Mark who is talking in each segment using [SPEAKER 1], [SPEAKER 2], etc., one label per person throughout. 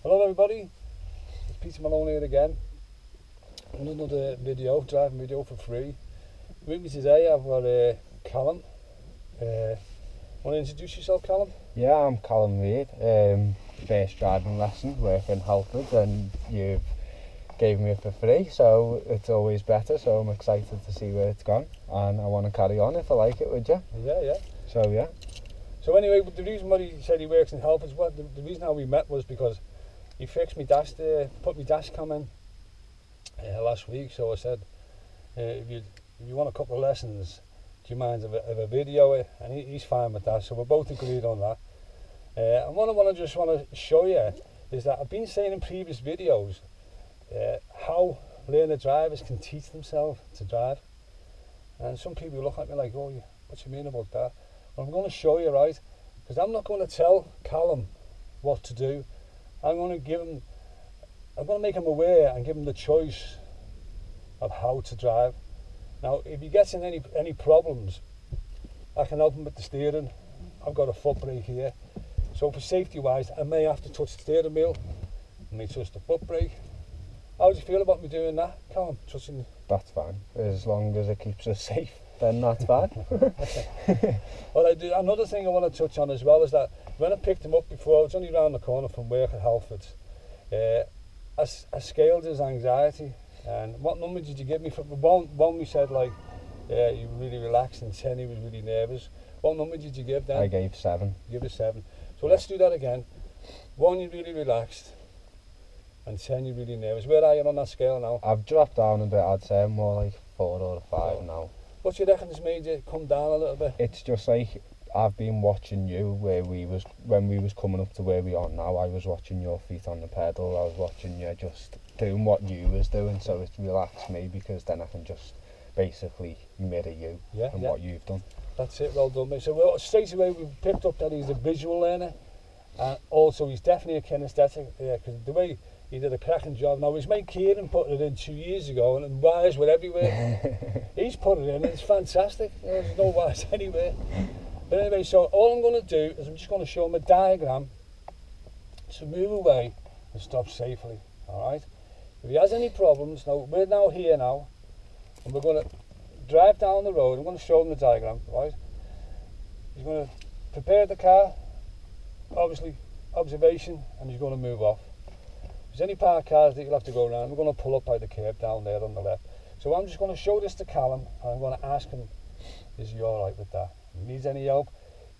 [SPEAKER 1] Hello everybody, it's Peter Malone here again. Another video, driving video for free. With me today I've got Callum. Want to introduce yourself, Callum?
[SPEAKER 2] Yeah, I'm Callum Reid. First driving lesson, working in Halford, and you've gave me it for free, so it's always better, so I'm excited to see where it's gone, and I want to carry on if I like it, would you?
[SPEAKER 1] Yeah.
[SPEAKER 2] So yeah.
[SPEAKER 1] So anyway, the reason why he said he works in Halford, the reason how we met was because he fixed me dash, put me dash cam in last week. So I said, if you want a couple of lessons, do you mind of a video? And he's fine with that. So we're both agreed on that. And what I just want to show you is that I've been saying in previous videos how learner drivers can teach themselves to drive. And some people look at me like, oh, what you mean about that? Well, I'm going to show you, right? Because I'm not going to tell Callum what to do. I'm going to make him aware and give him the choice of how to drive. Now, if he gets in any problems, I can help him with the steering. I've got a foot brake here. So for safety wise, I may have to touch the steering wheel. I may touch the foot brake. How do you feel about me doing that, Callum? Touching?
[SPEAKER 2] That's fine. As long as it keeps us safe, then that's fine.
[SPEAKER 1] Well, another thing I want to touch on as well is that when I picked him up before, I was only round the corner from work at Halford. I scaled his anxiety. And what number did you give me? For one we said like, yeah, you were really relaxed, and 10 he was really nervous. What number did you give then?
[SPEAKER 2] I gave 7.
[SPEAKER 1] You gave it 7. So let's do that again. 1 you're really relaxed, and 10 you're really nervous. Where are you on that scale now?
[SPEAKER 2] I've dropped down a bit. I'd say I'm more like 4 or 5 now.
[SPEAKER 1] What do you reckon has made you come down a little bit?
[SPEAKER 2] It's just like I've been watching you when we was coming up to where we are now. I was watching your feet on the pedal. I was watching you just doing what you was doing, so it's relaxed me, because then I can just basically mirror you and what you've done.
[SPEAKER 1] That's it, well done, mate. So straight away we picked up that he's a visual learner, and also he's definitely a kinesthetic, because the way he did a cracking job. Now his mate Kieran put it in 2 years ago, and wires were everywhere. He's put it in, and it's fantastic. There's no wires anywhere. But anyway, so all I'm going to do is I'm just going to show him a diagram to move away and stop safely, alright? If he has any problems, now we're now here now, and we're going to drive down the road. I'm going to show him the diagram, right? He's going to prepare the car, obviously observation, and he's going to move off. If there's any parked cars that you'll have to go around, we're going to pull up by the curb down there on the left. So I'm just going to show this to Callum, and I'm going to ask him, is he alright with that? If he needs any help,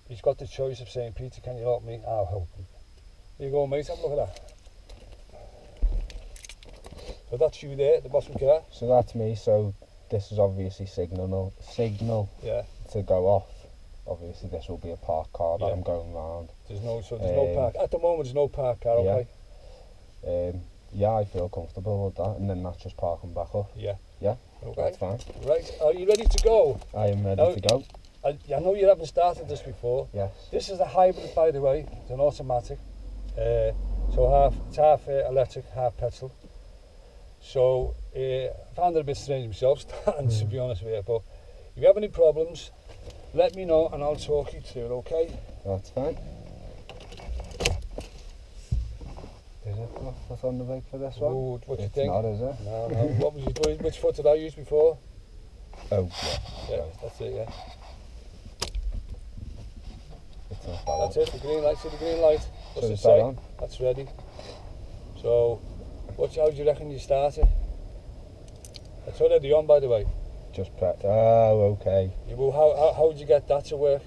[SPEAKER 1] he's got the choice of saying, Peter, can you help me? I'll help him. Here you go, mate, have a look at that. So that's you there at the bottom car. So
[SPEAKER 2] that's me, so this is obviously signal to go off. Obviously this will be a parked car that I'm going round.
[SPEAKER 1] There's no park. At the moment there's no parked car, okay?
[SPEAKER 2] Yeah, I feel comfortable with that, and then that's just parking back up. Yeah, okay. That's fine.
[SPEAKER 1] Right, are you ready to go?
[SPEAKER 2] I am ready to go.
[SPEAKER 1] I know you haven't started this before.
[SPEAKER 2] Yes.
[SPEAKER 1] This is a hybrid, by the way. It's an automatic. So it's half electric, half petrol. So I found it a bit strange myself, starting to be honest with you. But if you have any problems, let me know and I'll talk you through it, okay?
[SPEAKER 2] That's fine. Is it what's on the brake for this one?
[SPEAKER 1] Oh, what do you think?
[SPEAKER 2] It's not, is it?
[SPEAKER 1] No. What was you doing? Which foot did I use before?
[SPEAKER 2] Oh,
[SPEAKER 1] yeah. That's it, yeah.
[SPEAKER 2] It's not that.
[SPEAKER 1] That's it, the green light. See the green light? What's it
[SPEAKER 2] say? That on?
[SPEAKER 1] That's ready. So, how do you reckon you start it? It's already on, by the way.
[SPEAKER 2] Just press. Oh, okay.
[SPEAKER 1] Well, how would you get that to work?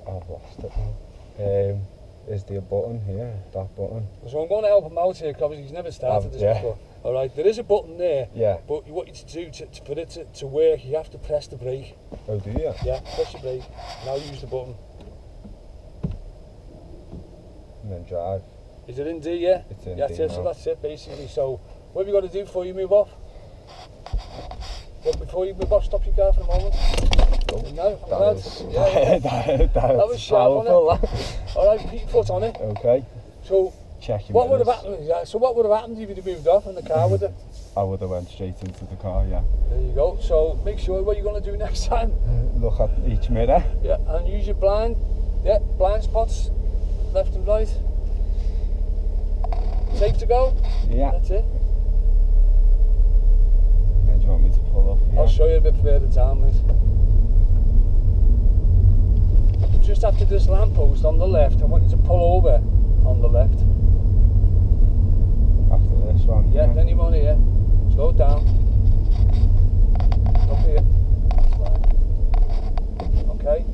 [SPEAKER 2] I've lost it now. Is there a button here? That button?
[SPEAKER 1] So I'm going to help him out here, because he's never started this before. Alright, there is a button there, but what you to do for it to work, you have to press the brake.
[SPEAKER 2] Oh, do you?
[SPEAKER 1] Yeah, press your brake. Now use the button.
[SPEAKER 2] And then drive.
[SPEAKER 1] Is it in D, yeah?
[SPEAKER 2] It's in
[SPEAKER 1] D
[SPEAKER 2] now.
[SPEAKER 1] So that's it, basically. So, what have you got to do before you move off? Well, before you move off, stop your car for a moment. No, that was sharp, wasn't it? Alright, keep your foot on it.
[SPEAKER 2] Okay.
[SPEAKER 1] So, what would have happened? So what would have happened if you'd moved off in the car with it?
[SPEAKER 2] I would have went straight into the car, yeah.
[SPEAKER 1] There you go. So make sure what you're going to do next time.
[SPEAKER 2] Look at each mirror.
[SPEAKER 1] Yeah, and use your blind spots, left and right. Safe to go?
[SPEAKER 2] Yeah.
[SPEAKER 1] That's it.
[SPEAKER 2] Do you want me to pull up? Yeah.
[SPEAKER 1] I'll show you a bit further down, mate. Just after this lamppost on the left, I want you to pull over on the left.
[SPEAKER 2] After this one?
[SPEAKER 1] Yeah, then you want here. Slow down. Up here. That's fine. Okay.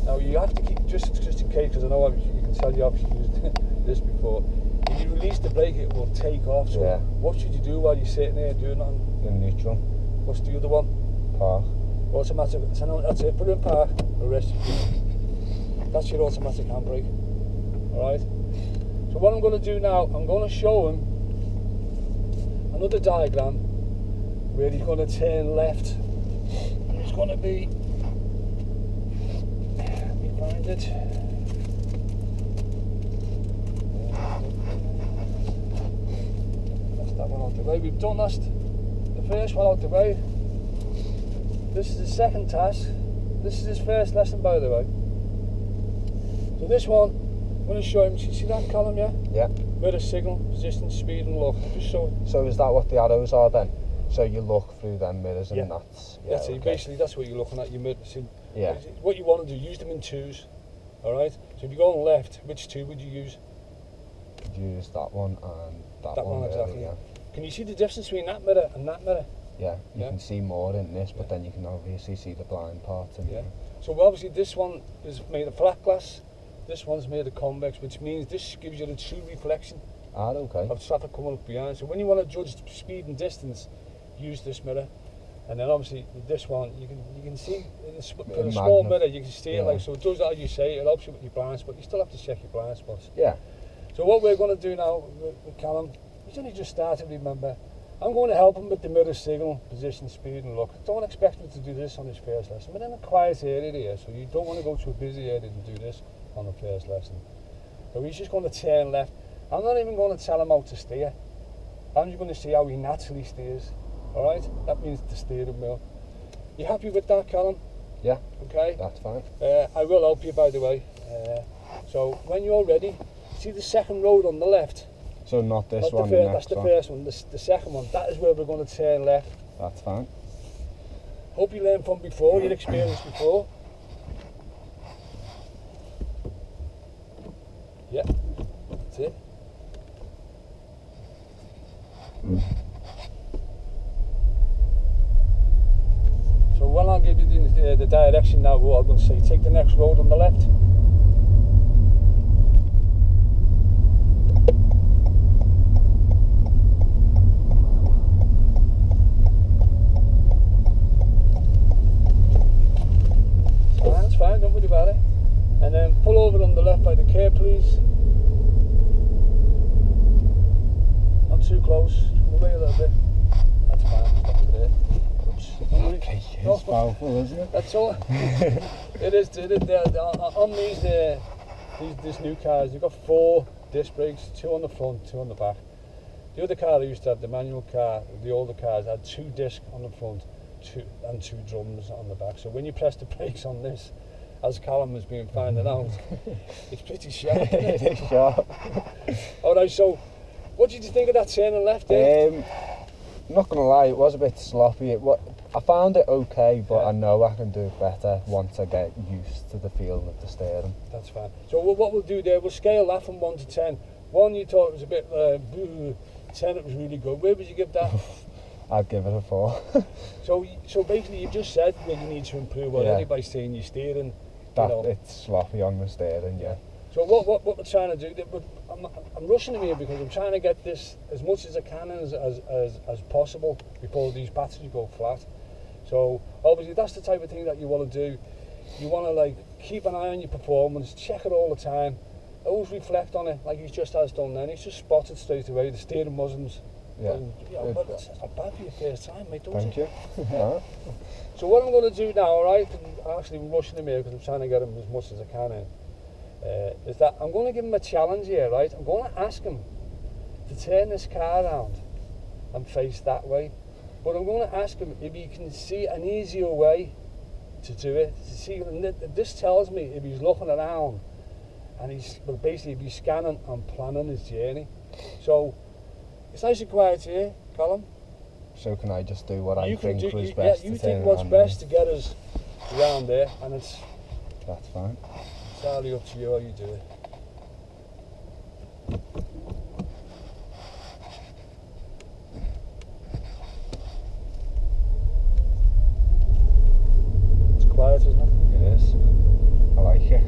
[SPEAKER 1] Now you have to keep, just in case, because I know you can tell you obviously used this before. If you release the brake, it will take off. So
[SPEAKER 2] yeah.
[SPEAKER 1] What should you do while you're sitting there doing nothing?
[SPEAKER 2] In neutral.
[SPEAKER 1] What's the other one?
[SPEAKER 2] Park.
[SPEAKER 1] Automatic. That's it. Put it in park. The rest you do. That's your automatic handbrake. Alright? So what I'm going to do now, I'm going to show him another diagram where he's going to turn left. And he's going to be... Let me find it. That's that one out the way. We've done the first one out the way. This is the second task. This is his first lesson, by the way. So this one, I'm going to show him. See that, Callum, yeah?
[SPEAKER 2] Yeah.
[SPEAKER 1] Mirror signal, position, speed and look. Just show it.
[SPEAKER 2] So is that what the arrows are then? So you look through them mirrors and that's... Yeah,
[SPEAKER 1] that's it.
[SPEAKER 2] okay.
[SPEAKER 1] Basically, that's what you're looking at, your mirror. See,
[SPEAKER 2] yeah.
[SPEAKER 1] What you want to do, use them in twos. Alright? So if you're going left, which two would you use?
[SPEAKER 2] Could use that one and that one
[SPEAKER 1] exactly.
[SPEAKER 2] Yeah.
[SPEAKER 1] Can you see the difference between that mirror and that mirror?
[SPEAKER 2] Yeah, you can see more in this, but then you can obviously see the blind part. And
[SPEAKER 1] yeah. So obviously this one is made of flat glass, this one's made of convex, which means this gives you a true reflection of traffic coming up behind. So when you want to judge speed and distance, use this mirror. And then obviously with this one, you can see for a small mirror, you can see it like, so it does as you say, it helps you with your blind spot. You still have to check your blind spots.
[SPEAKER 2] Yeah.
[SPEAKER 1] So what we're going to do now with Callum, he's only just started, remember. I'm going to help him with the mirror signal, position, speed and look. Don't expect him to do this on his first lesson. We're in a quiet area here, so you don't want to go to a busy area and do this on the first lesson. So he's just going to turn left. I'm not even going to tell him how to steer. I'm just going to see how he naturally steers. Alright? That means the steering wheel. You happy with that, Callum?
[SPEAKER 2] Yeah.
[SPEAKER 1] Okay?
[SPEAKER 2] That's fine.
[SPEAKER 1] I will help you, by the way. So when you're ready, see the second road on the left?
[SPEAKER 2] So not this one,
[SPEAKER 1] that's the first one. The second one, that is where we're going to turn left.
[SPEAKER 2] That's fine.
[SPEAKER 1] Hope you learned from before, your experience before. Yeah, that's it. So when I'll give you the direction now, what I'm going to say, take the next road on the left. That's fine, don't worry about it. And then pull over on the left by the curb, please. Not too close, come away a little bit. That's fine, stop it there. Oops.
[SPEAKER 2] Okay, it's powerful, isn't it?
[SPEAKER 1] That's all. It is. On these new cars, you've got 4 disc brakes, 2 on the front, 2 on the back. The other car I used to have, the manual car, the older cars, had 2 discs on the front, 2 drums on the back. So when you press the brakes on this, as Callum has been finding out, it's pretty sharp, isn't it?
[SPEAKER 2] It is sharp.
[SPEAKER 1] Alright, so what did you think of that turning left there?
[SPEAKER 2] Not gonna lie, it was a bit sloppy. I found it okay, but I know I can do it better once I get used to the feeling of the steering.
[SPEAKER 1] That's fine. So what we'll do there, we'll scale that from 1 to 10. 1 you thought it was a bit boo, 10 it was really good. Where would you give that?
[SPEAKER 2] I'd give it a 4.
[SPEAKER 1] So basically you just said where you need to improve already by saying your steering.
[SPEAKER 2] It's sloppy on the steering, yeah.
[SPEAKER 1] So what we're trying to do, I'm rushing him here because I'm trying to get this as much as I can as possible before these batteries go flat. So obviously that's the type of thing that you want to do. You want to like keep an eye on your performance, check it all the time, always reflect on it like he just has done then. He's just spotted straight away the steering wasn't.
[SPEAKER 2] Yeah.
[SPEAKER 1] But it's not bad for your first time, mate, don't
[SPEAKER 2] Thank you.
[SPEAKER 1] So what I'm going to do now, alright, I'm actually rushing him here because I'm trying to get him as much as I can in, is that I'm going to give him a challenge here, right? I'm going to ask him to turn this car around and face that way. But I'm going to ask him if he can see an easier way to do it. To see, this tells me if he's looking around and he's basically scanning and planning his journey. So It's nice and quiet here, Callum.
[SPEAKER 2] So can I just do what I
[SPEAKER 1] You can
[SPEAKER 2] think
[SPEAKER 1] do,
[SPEAKER 2] was
[SPEAKER 1] you,
[SPEAKER 2] best
[SPEAKER 1] yeah, you
[SPEAKER 2] to turn
[SPEAKER 1] think what's
[SPEAKER 2] around
[SPEAKER 1] best to get us around there, and it's
[SPEAKER 2] That's fine.
[SPEAKER 1] entirely up to you how you do it. It's quiet, isn't it?
[SPEAKER 2] It is. I like it.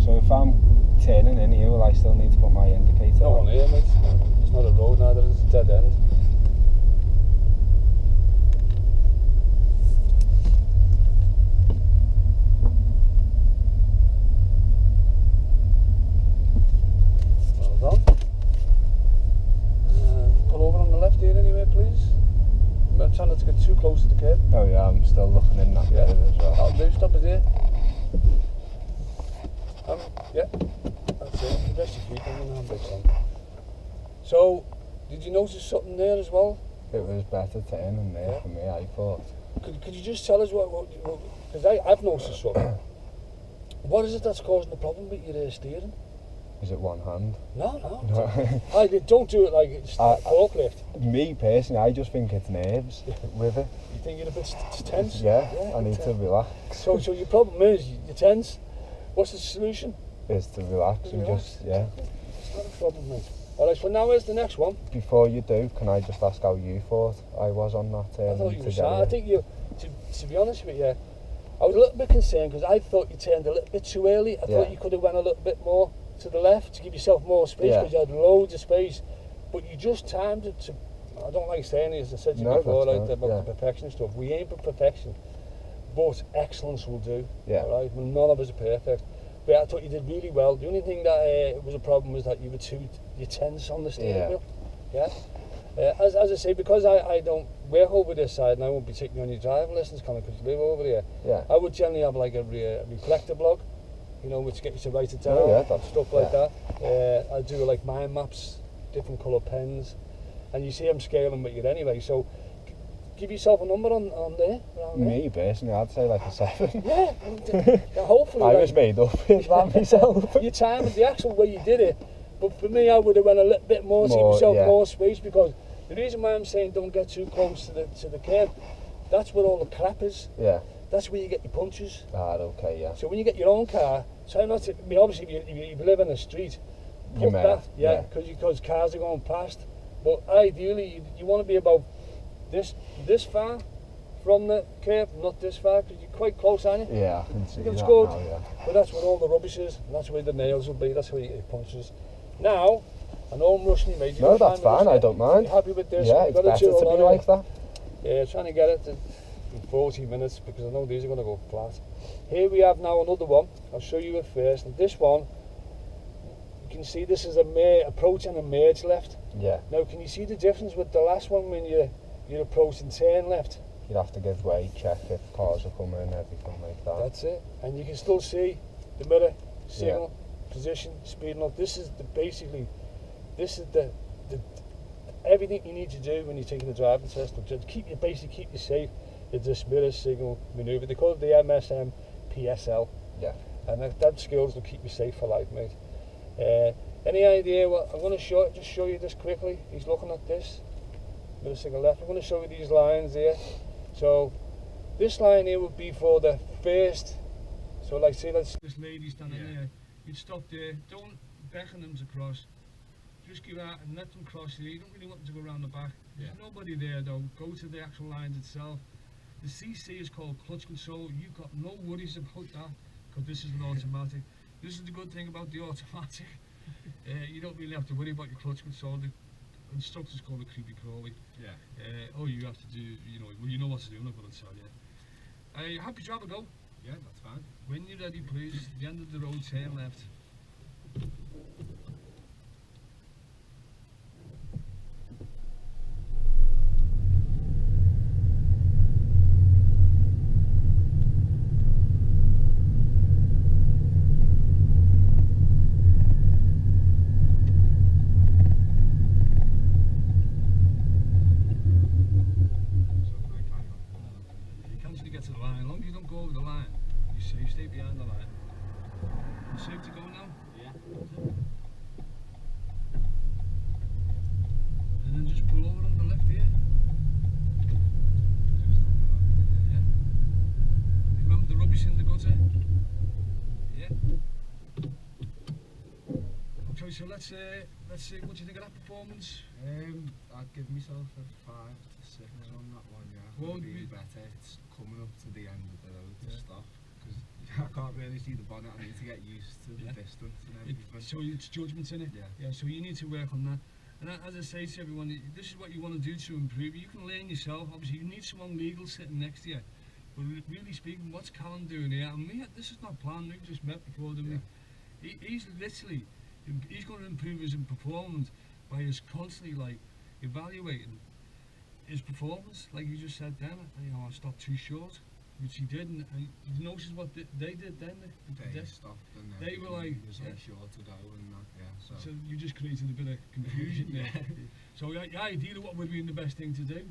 [SPEAKER 2] So if I'm turning in here, will I still need to put my indicator
[SPEAKER 1] No
[SPEAKER 2] on?
[SPEAKER 1] one here, mate. There's not a road now, there's a dead end. Well done. Pull over on the left here anyway, please. I'm trying not to get too close to the curb.
[SPEAKER 2] Oh yeah, I'm still looking in that
[SPEAKER 1] Yeah.
[SPEAKER 2] bit as well.
[SPEAKER 1] That'll do, stop it there. Yeah, that's it. You rest your feet on the handbrakes on. So, did you notice something there as well?
[SPEAKER 2] It was better turning there
[SPEAKER 1] Yeah.
[SPEAKER 2] for me, I thought.
[SPEAKER 1] Could you just tell us what because I've noticed something. What is it that's causing the problem with your steering?
[SPEAKER 2] Is it one hand?
[SPEAKER 1] No.
[SPEAKER 2] No.
[SPEAKER 1] Don't do it like it's a forklift.
[SPEAKER 2] Me personally, I just think it's nerves with it.
[SPEAKER 1] You think you're a bit tense?
[SPEAKER 2] Yeah, I need to relax.
[SPEAKER 1] So your problem is you're tense. What's the solution?
[SPEAKER 2] Is to relax and just, yeah.
[SPEAKER 1] It's not a problem, mate. Alright, so now where's the next one?
[SPEAKER 2] Before you do, can I just ask how you thought I was on that
[SPEAKER 1] I thought you were
[SPEAKER 2] together?
[SPEAKER 1] sad. I think you, to be honest with you, I was a little bit concerned because I thought you turned a little bit too early. I thought you could have went a little bit more to the left to give yourself more space because you had loads of space. But you just timed it to, I don't like saying it, as I said to you before, like, about the perfection stuff. We aim for perfection, but excellence will do.
[SPEAKER 2] Yeah.
[SPEAKER 1] Alright, well, none of us are perfect. But I thought you did really well. The only thing that was a problem was that you were you tense on the steering wheel. Yeah. As I say, because I don't work over this side and I won't be taking you on your driving lessons, Callum, because you live over there.
[SPEAKER 2] Yeah.
[SPEAKER 1] I would generally have like a reflector block, you know, which gets you to write it down.
[SPEAKER 2] Oh, yeah, that's,
[SPEAKER 1] stuff like that. I do like mind maps, different colour pens, and you see I'm scaling with you anyway. So give yourself a number on there.
[SPEAKER 2] Me personally, I'd say like a 7.
[SPEAKER 1] Yeah, hopefully.
[SPEAKER 2] I was made up with that myself.
[SPEAKER 1] You timed the actual way you did it, but for me, I would have went a little bit more to give yourself more space, because the reason why I'm saying don't get too close to the curb, that's where all the crap is.
[SPEAKER 2] Yeah.
[SPEAKER 1] That's where you get your punches.
[SPEAKER 2] Okay, yeah.
[SPEAKER 1] So when you get your own car, try not to. I mean, obviously, if you live in the street,
[SPEAKER 2] You may,
[SPEAKER 1] because cars are going past. But ideally, you want to be about this far from the curb, not this far, because you're quite close, aren't you?
[SPEAKER 2] Yeah, I can see
[SPEAKER 1] That's
[SPEAKER 2] that
[SPEAKER 1] good.
[SPEAKER 2] now, yeah.
[SPEAKER 1] But that's where all the rubbish is, and that's where the nails will be. That's where you get your punches. Now, I know I'm rushing you, mate.
[SPEAKER 2] No, that's fine. I don't mind.
[SPEAKER 1] You happy with this?
[SPEAKER 2] Yeah, it's better to be like that.
[SPEAKER 1] Yeah, trying to get it in 40 minutes because I know these are going to go flat. Here we have now another one. I'll show you it first. And this one, you can see this is approach and a merge left.
[SPEAKER 2] Yeah.
[SPEAKER 1] Now, can you see the difference with the last one when you're approaching turn left?
[SPEAKER 2] You'd have to give way, check if cars are coming and everything like that.
[SPEAKER 1] That's it. And you can still see the mirror, signal, position, speeding up. This is basically everything you need to do when you're taking the driving test. To keep you safe. It's this mirror, signal, manoeuvre. They call it the MSM PSL.
[SPEAKER 2] Yeah.
[SPEAKER 1] And that skills will keep you safe for life, mate. Any idea what I'm going to show you this quickly? He's looking at this. Mirror, signal left. I'm going to show you these lines here. So this line here would be for the first. So like say that's this lady standing there. You'd stop there. Don't beckon them to cross. Just go out and let them cross here. You don't really want them to go around the back. There's nobody there though. Go to the actual lines itself. The CC is called clutch control. You've got no worries about that because this is an automatic. This is the good thing about the automatic. You don't really have to worry about your clutch control. The instructors call it creepy crawly. Yeah. All you have to do, you know what to do. I'm not going to tell you. Are you happy to have a go? Yeah, that's fine. When you're ready, please. The end of the road, turn left. To the line. As long as you don't go over the line, you're safe. Stay behind the line. You safe to go now? so let's see. What do you think of that performance?
[SPEAKER 2] I'd give myself a 5 to 6 on that one. Yeah,
[SPEAKER 1] Well,
[SPEAKER 2] could be better. It's coming up to the end of the road to stop because I can't really see the bonnet. I need to get used to the distance and everything.
[SPEAKER 1] So it's judgments in it.
[SPEAKER 2] Yeah.
[SPEAKER 1] So you need to work on that. And as I say to everyone, this is what you want to do to improve. You can learn yourself. Obviously, you need someone legal sitting next to you. But really speaking, what's Callum doing here? And this is not planned. We've just met before, didn't we? He's literally, he's going to improve his performance by his constantly like evaluating his performance. Like you just said then, I stopped too short, which he did. And you notice what they did then?
[SPEAKER 2] They stopped and
[SPEAKER 1] they were like,
[SPEAKER 2] it was like short to go and that.
[SPEAKER 1] So you just created a bit of confusion there. So your idea of what would be the best thing to do?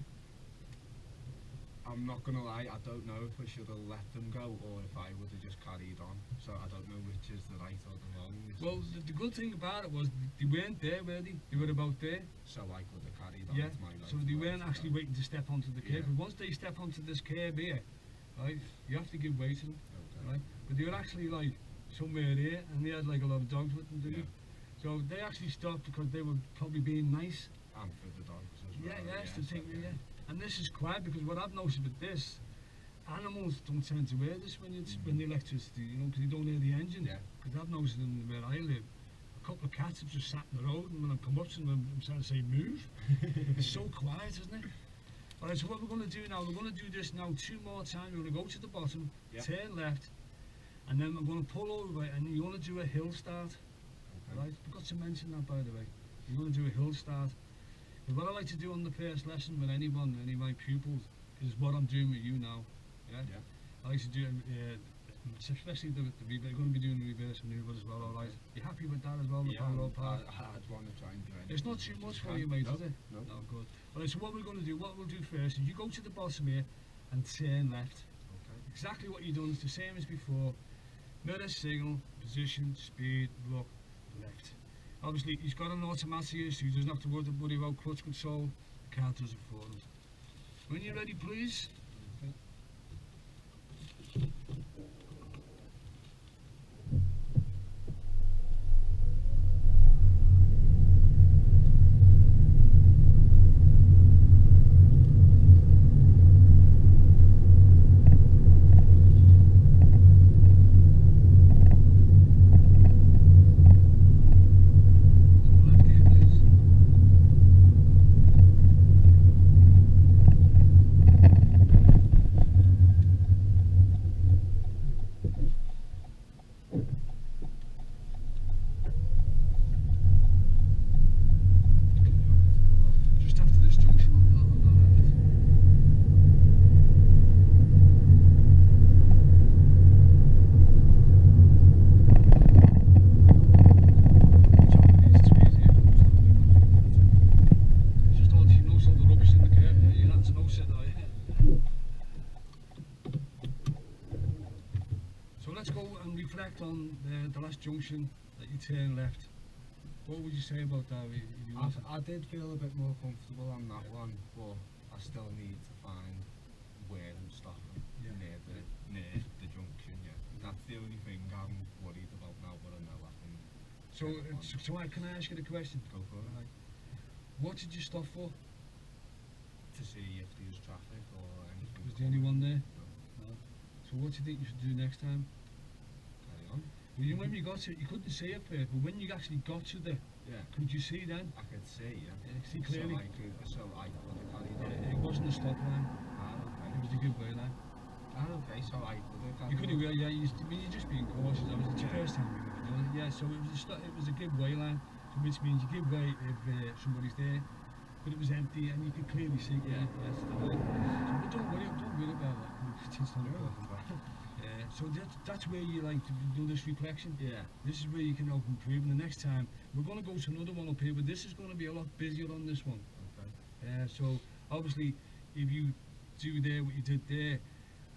[SPEAKER 2] I'm not gonna lie, I don't know if I should have let them go or if I would have just carried on. So I don't know which is the right or the wrong.
[SPEAKER 1] Well, the good thing about it was they weren't there, were they? They were about there.
[SPEAKER 2] So I could have carried on.
[SPEAKER 1] Yeah.
[SPEAKER 2] With my right
[SPEAKER 1] So they weren't actually waiting to step onto the curb. But once they step onto this curb here, right, you have to give way to them, right? But they were actually like somewhere here, and they had like a lot of dogs with them, didn't they? So they actually stopped because they were probably being nice.
[SPEAKER 2] And for the dogs as well.
[SPEAKER 1] Yeah. And this is quiet because what I've noticed with this, animals don't tend to wear this when the electricity, because you don't hear the engine. Because I've noticed where I live, a couple of cats have just sat in the road, and when I come up to them, I'm trying to say move. It's so quiet, isn't it? Alright, so what we're going to do now, we're going to do this now 2 more times. We're going to go to the bottom, turn left, and then we're going to pull over, and you're going to do a hill start. Right? Forgot to mention that, by the way. You're going to do a hill start. But what I like to do on the first lesson with any of my pupils, is what I'm doing with you now. I like to do it, especially the reverse. You're going to be doing the reverse maneuver as well, alright? You happy with that as well, the parallel park?
[SPEAKER 2] I'd want to try and do it.
[SPEAKER 1] It's not too much for you, mate, is it?
[SPEAKER 2] No.
[SPEAKER 1] No, good. Alright, so what we're going to do, what we'll do first is you go to the bottom here and turn left.
[SPEAKER 2] Okay.
[SPEAKER 1] Exactly what you've done, it's the same as before. Mirror signal, position, speed, look, left. Obviously, he's got an automatic here, so he doesn't have to worry about clutch control. The car does it for him. When you're ready, please. Reflect on the last junction that you turn left. What would you say about that?
[SPEAKER 2] I did feel a bit more comfortable on that one, but I still need to find where I'm stopping near the junction. That's the only thing I'm worried about now, but I know I can.
[SPEAKER 1] So can I ask you the question?
[SPEAKER 2] Go for it.
[SPEAKER 1] What did you stop for?
[SPEAKER 2] To see if there was traffic or anything.
[SPEAKER 1] Was there anyone there? No. So what do you think you should do next time? Well, when you got to it, you couldn't see it first, but when you actually got to the, could you see then?
[SPEAKER 2] I could see,
[SPEAKER 1] see clearly.
[SPEAKER 2] So I could have carried on.
[SPEAKER 1] It wasn't a stop line.
[SPEAKER 2] Okay.
[SPEAKER 1] It was a good way line.
[SPEAKER 2] Okay, so I could have carried on.
[SPEAKER 1] You couldn't, you're just being cautious. It's your first time you've ever done it. So it was a give way line, which means you give way if somebody's there, but it was empty and you could clearly see. So don't worry about that. It's not important. So that's where you like to do this reflection. This is where you can help improve. And the next time we're going to go to another one up here, but this is going to be a lot busier on this one. So obviously, if you do there what you did there,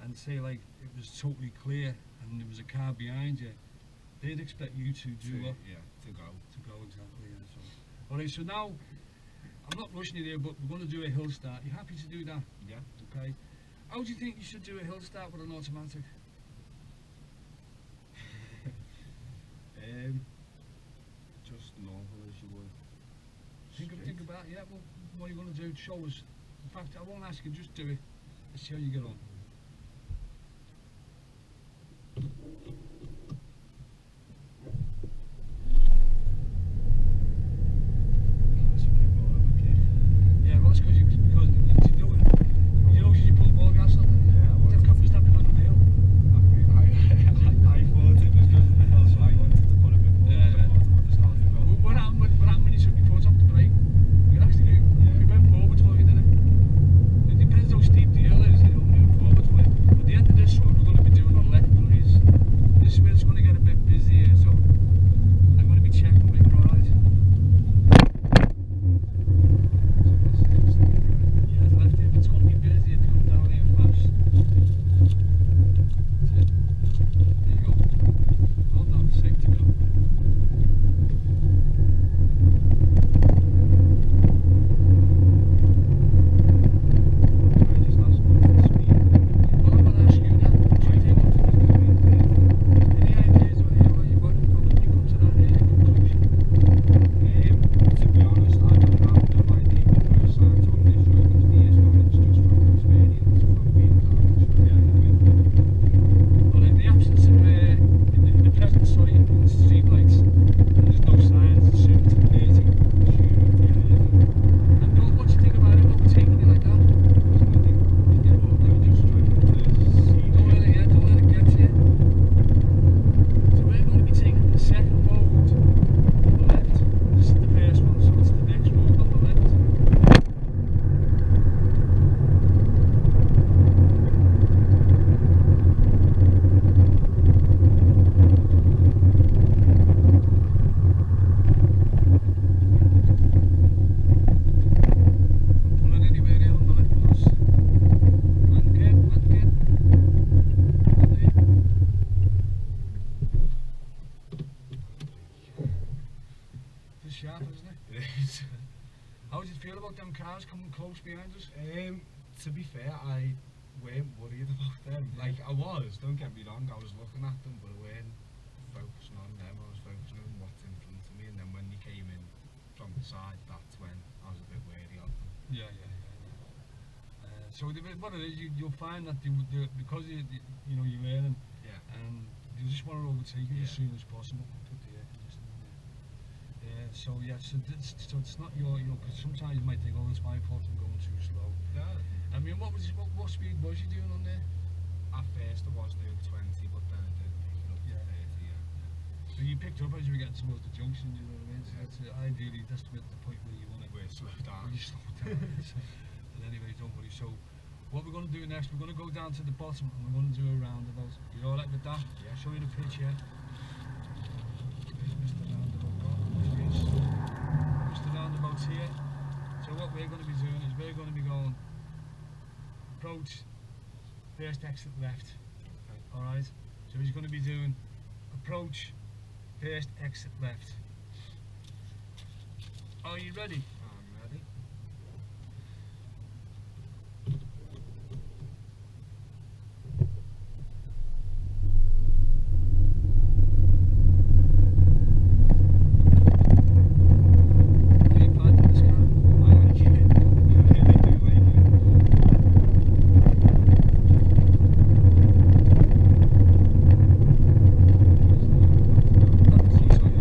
[SPEAKER 1] and say like it was totally clear and there was a car behind you, they'd expect you to do what?
[SPEAKER 2] To go
[SPEAKER 1] exactly. So alright. So now I'm not rushing you there, but we're going to do a hill start. You happy to do that? Okay. How do you think you should do a hill start with an automatic?
[SPEAKER 2] Just normal.
[SPEAKER 1] yeah, well, what are you going to do? Show us. In fact, I won't ask you, just do it. Let's see how you get on. Yeah, well, it's because you do it. You know, you put more gas on it. Yeah, I wanted to stop because of the hill.
[SPEAKER 3] I thought it was because of the hill, so I wanted to put a bit more.
[SPEAKER 1] Yeah.
[SPEAKER 3] I thought it would have started to go.
[SPEAKER 1] What happened when you took your foot off the brake? You actually you went forward for you, didn't it? It depends how steep the hill is, it'll move forward for you. At the end of this road, we're going to be doing all left plays. This way it's going to get a bit busy here, so I'm going to be checking with your eyes. Yeah, it's left here. It's going to be busy if you come down here fast. That's it. There you go. Hold on, safety go. Sharp, isn't it?
[SPEAKER 3] It is.
[SPEAKER 1] How did you feel about them cars coming close behind us?
[SPEAKER 3] To be fair, I weren't worried about them.
[SPEAKER 1] Yeah.
[SPEAKER 3] Like, I was, don't get me wrong, I was looking at them, but I weren't focusing on them, I was focusing on what's in front of me, and then when you came in from the side, that's when I was a bit wary of them.
[SPEAKER 1] Yeah. So what it is, you'll find that because you know you're earning,
[SPEAKER 3] Yeah.
[SPEAKER 1] and you just want to overtake it as
[SPEAKER 3] Yeah.
[SPEAKER 1] soon as possible. Put the air conditioning in there. So yeah, so it's not your because sometimes you might think, oh, it's my fault I'm going too slow.
[SPEAKER 3] Yeah.
[SPEAKER 1] I mean, what speed was you doing on there?
[SPEAKER 3] At first I was doing 20, but then I did pick it up to 30, yeah.
[SPEAKER 1] So you picked up as you were getting towards the junction, you know what I mean? So
[SPEAKER 3] Yeah.
[SPEAKER 1] that's ideally that's the point where you want to
[SPEAKER 3] Slow down.
[SPEAKER 1] really slow down. But anyway, don't worry. So what we're going to do next, we're going to go down to the bottom and we're going to do a roundabout. You alright with that?
[SPEAKER 3] Yeah.
[SPEAKER 1] Show you the pitch here. There's Mr. Roundabout. There he is. Mr. Roundabout's here. So what we're going to be doing is we're going to be going approach, first exit left.
[SPEAKER 3] Okay.
[SPEAKER 1] Alright? So he's going to be doing approach, first exit left. Are you ready?
[SPEAKER 3] I'm ready.
[SPEAKER 1] Are you fine with this car?
[SPEAKER 3] I like it. I really do like it.
[SPEAKER 1] That's easy.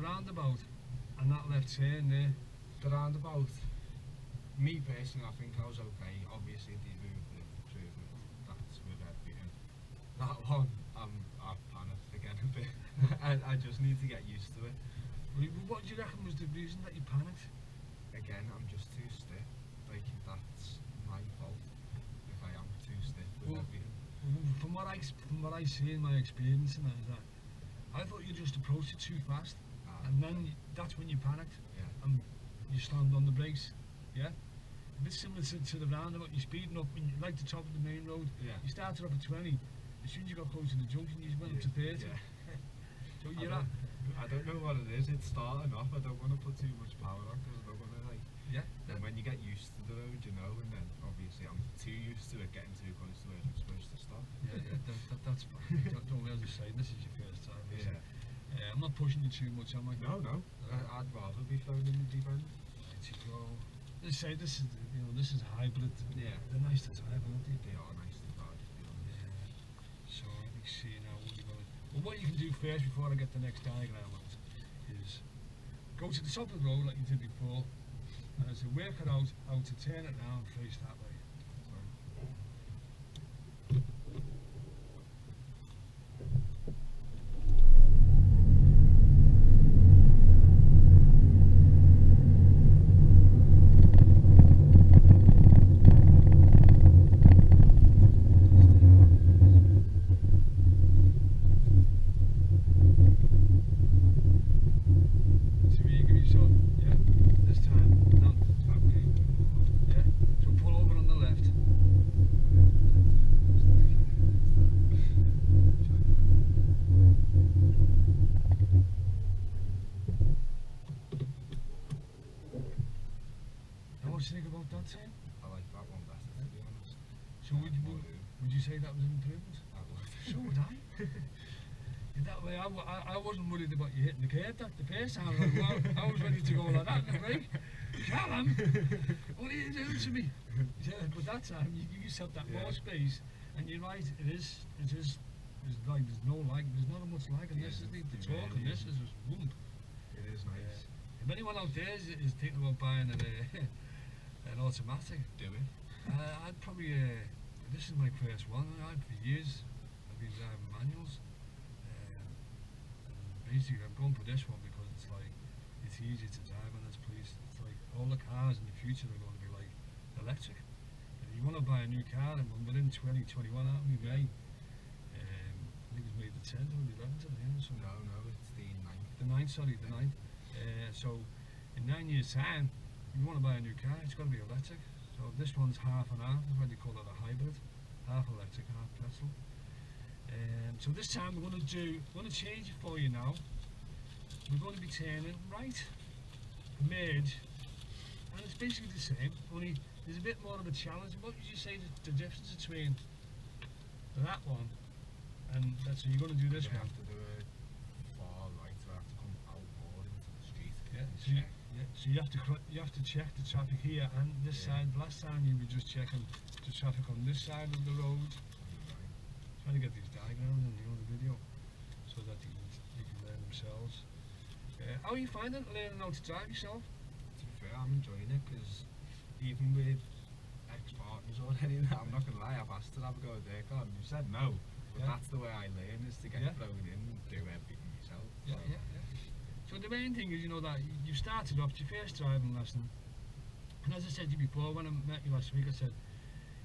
[SPEAKER 1] roundabout and that left turn there.
[SPEAKER 3] The roundabout, me personally, I think I was okay. Obviously, the movement, that's with everything. That one, I've panicked again a bit. I just need to get used to it.
[SPEAKER 1] What do you reckon was the reason that you panicked?
[SPEAKER 3] Again, I'm just too stiff. Like, that's my fault if I am too stiff with everything.
[SPEAKER 1] From what I see in my experience, and that is that I thought you just approached it too fast, and then that's when you panicked, and you slammed on the brakes. Yeah, a bit similar to the roundabout. You're speeding up when you like the top of the main road.
[SPEAKER 3] Yeah.
[SPEAKER 1] You started off at 20. As soon as you got close to the junction, you went up to 30.
[SPEAKER 3] Yeah.
[SPEAKER 1] So you're at.
[SPEAKER 3] I don't know what it is. It's starting off. I don't want to put too much power on because I don't want to like.
[SPEAKER 1] Yeah.
[SPEAKER 3] And when you get used to the road, you know, and then obviously I'm too used to it getting too close to where I'm supposed to stop.
[SPEAKER 1] Yeah, that's fine. Don't as I say, this is your first time.
[SPEAKER 3] Yeah.
[SPEAKER 1] I'm not pushing you too much, am I?
[SPEAKER 3] No. I'd rather be thrown in the deep end.
[SPEAKER 1] Right you go. Let's say this is a hybrid.
[SPEAKER 3] Yeah.
[SPEAKER 1] They're nice to drive, aren't they?
[SPEAKER 3] They are nice to drive, to be honest.
[SPEAKER 1] Yeah. So let me see now what you're going. Well, what you can do first before I get the next diagram out is go to the top of the road like you did before, and as I work it out how to turn it round and face that way. What do you think about that turn?
[SPEAKER 3] I like that one better, to be honest.
[SPEAKER 1] So would you say that was an improvement?
[SPEAKER 3] I would.
[SPEAKER 1] So would I. That way I wasn't worried about you hitting the curb the first time. I was ready to go like that in the break. Callum, what are you doing to me? Yeah, but that time you give yourself that more space, and you're right, it is like there's no lag, there's not much lag in this, the talk on this is just whoomp.
[SPEAKER 3] It is nice.
[SPEAKER 1] If anyone out there is thinking about buying an automatic,
[SPEAKER 3] Do it.
[SPEAKER 1] I'd probably, this is my first one. For years I've been driving manuals, and basically I'm going for this one because it's like, it's easy to drive in this place. It's like all the cars in the future are going to be like electric. If you want to buy a new car, and within 2021 out we may, I think it's made the 10th or the 11th of the end or something.
[SPEAKER 3] No, it's the 9th.
[SPEAKER 1] The 9th, sorry, the 9th. So in 9 years time, if you want to buy a new car, it's got to be electric. So this one's half and half, that's why they call it a hybrid, half electric, half petrol. So this time we're going to change it for you now. We're going to be turning right, merge, and it's basically the same, only there's a bit more of a challenge. What would you say the difference between that one and that? So you're going to do this one.
[SPEAKER 3] You have to do it far right, so I have to come out more into the street.
[SPEAKER 1] Yeah,
[SPEAKER 3] and
[SPEAKER 1] so you have to check the traffic here and this side. Last time you were just checking the traffic on this side of the road. Trying to get these diagrams in the video so that they can learn themselves. How are you finding learning how to drive yourself?
[SPEAKER 3] To be fair, I'm enjoying it because even with ex-partners already, I'm not going to lie, I've asked to have a go at their car and you said no. But that's the way I learn, is to get thrown in and do everything yourself.
[SPEAKER 1] Yeah. So the main thing is, that you started off your first driving lesson, and as I said to you before, when I met you last week, I said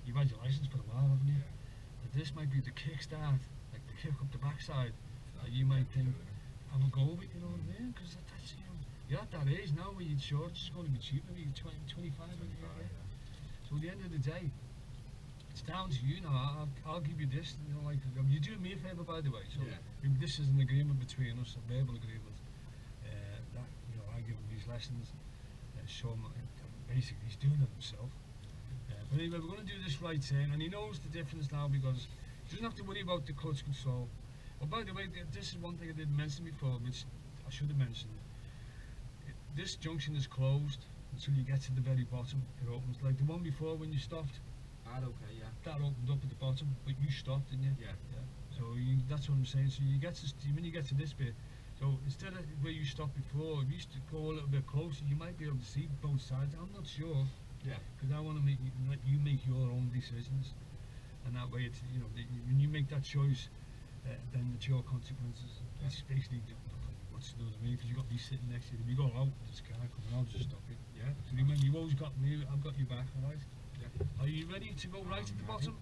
[SPEAKER 1] you've had your license for a while, haven't you? That this might be the kickstart, like the kick up the backside, that you might think, have a go with it, you know what I mean? Because that's, you're at that age now where you're sure it's going to be cheaper, you're 25, So at the end of the day, it's down to you now. I'll give you this, you're doing me a favour, by the way, so this is an agreement between us, a verbal agreement, that, I give him these lessons, show him, basically he's doing it himself. But anyway, we're going to do this right turn, and he knows the difference now because he doesn't have to worry about the clutch control. But by the way, this is one thing I didn't mention before, which I should have mentioned. This junction is closed until you get to the very bottom. It opens like the one before when you stopped.
[SPEAKER 3] Okay, yeah.
[SPEAKER 1] That opened up at the bottom, but you stopped, didn't you?
[SPEAKER 3] Yeah.
[SPEAKER 1] So that's what I'm saying. So you get to when you get to this bit,
[SPEAKER 4] So instead of where you stopped before, if you used to go a little bit closer, you might be able to see both sides. I'm not sure,
[SPEAKER 3] Yeah.
[SPEAKER 4] because I want to let you make your own decisions, and that way it's, you know, when you make that choice, then it's your consequences.
[SPEAKER 3] Yeah.
[SPEAKER 4] It's basically what's the other way, because you got me sitting next to you. If you go out, this car coming, I'll just stop it.
[SPEAKER 3] Yeah.
[SPEAKER 4] So remember, you've always got me. I've got your back, all right?
[SPEAKER 3] Yeah.
[SPEAKER 4] Are you ready to go right at the bottom?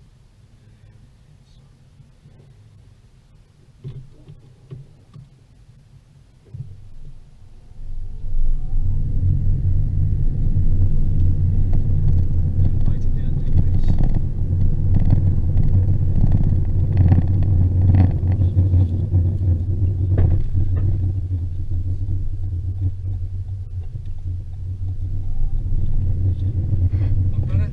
[SPEAKER 4] Right at the end, please. Not better?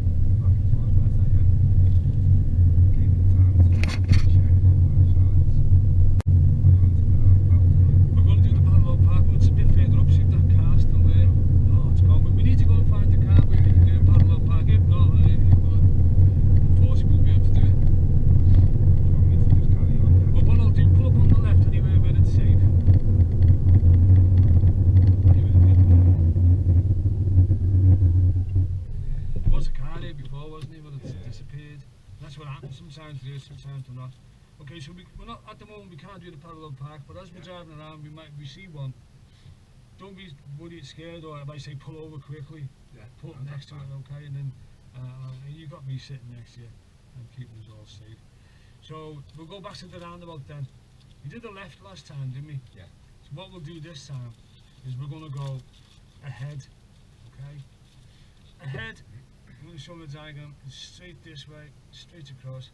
[SPEAKER 4] We're going to do the parallel park, but it's a bit further up. See if that car's still there. Oh, it's gone. We need to go and find the car where we can do a parallel park. If not, unfortunately, we'll be able to do it. But what I'll do, pull up on the left anywhere where it's safe. There was a car there before, wasn't there? But it's disappeared. That's what happens. Sometimes there is, sometimes they're not. Okay, so we're not at the moment. We can't do the parallel park, but as we're driving around, we see one. Don't be worried, scared, or if I say pull over quickly, pull up next to it, okay? And then you got me sitting next to you and keeping us all safe. So we'll go back to the roundabout then. We did the left last time, didn't we?
[SPEAKER 3] Yeah.
[SPEAKER 4] So what we'll do this time is we're going to go ahead, okay? Ahead. I'm going to show the diagram. It's straight this way, straight across.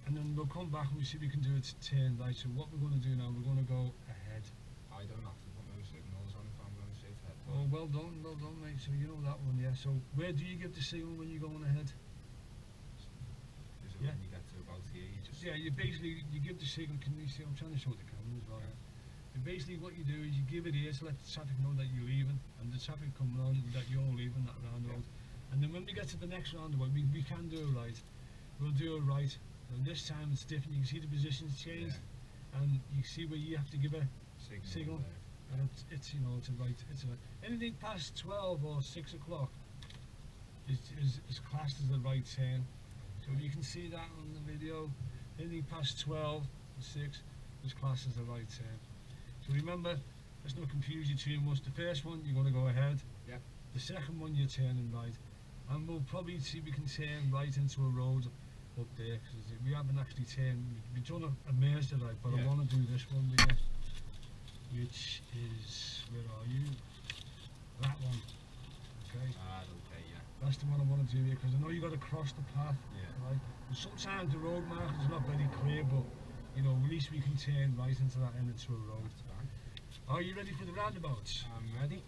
[SPEAKER 4] And then we'll come back and we see if we can do it to turn right. So what we're going to do now, we're going to go ahead.
[SPEAKER 3] I don't have to put no signals on if I'm going straight ahead.
[SPEAKER 4] Oh, well done, mate. So you know that one, yeah. So where do you give the signal when you're going ahead?
[SPEAKER 3] Is it
[SPEAKER 4] Yeah.
[SPEAKER 3] when you get to about here, you just...
[SPEAKER 4] Yeah, you give the signal. Can you see? I'm trying to show the camera as well.
[SPEAKER 3] Yeah.
[SPEAKER 4] And basically what you do is you give it here to let the traffic know that you're leaving, and the traffic coming on that you're leaving that roundabout. And then when we get to the next roundabout, we can do a right. We'll do a right. And this time it's different. You can see the positions changed, and you see where you have to give a signal.
[SPEAKER 3] there.
[SPEAKER 4] And it's you know, it's a right. Anything past 12 or 6 o'clock is classed as a right turn. So you can see that on the video. Anything past 12 or 6 is classed as a right turn. So remember, let's not confuse you too much. The first one, you're going to go ahead.
[SPEAKER 3] Yep.
[SPEAKER 4] The second one, you're turning right. And we'll probably see if we can turn right into a road up there, because we haven't actually turned. We've done a maze right, but I want to do this one here, which is, where are you? That one. Okay.
[SPEAKER 3] Okay, yeah.
[SPEAKER 4] That's the one I want to do here, because I know you got to cross the path.
[SPEAKER 3] Yeah.
[SPEAKER 4] Right. And sometimes the road markers are not very clear, but you know, at least we can turn right into that and into a road.
[SPEAKER 3] That's fine.
[SPEAKER 4] Are you ready for the roundabouts?
[SPEAKER 3] I'm ready.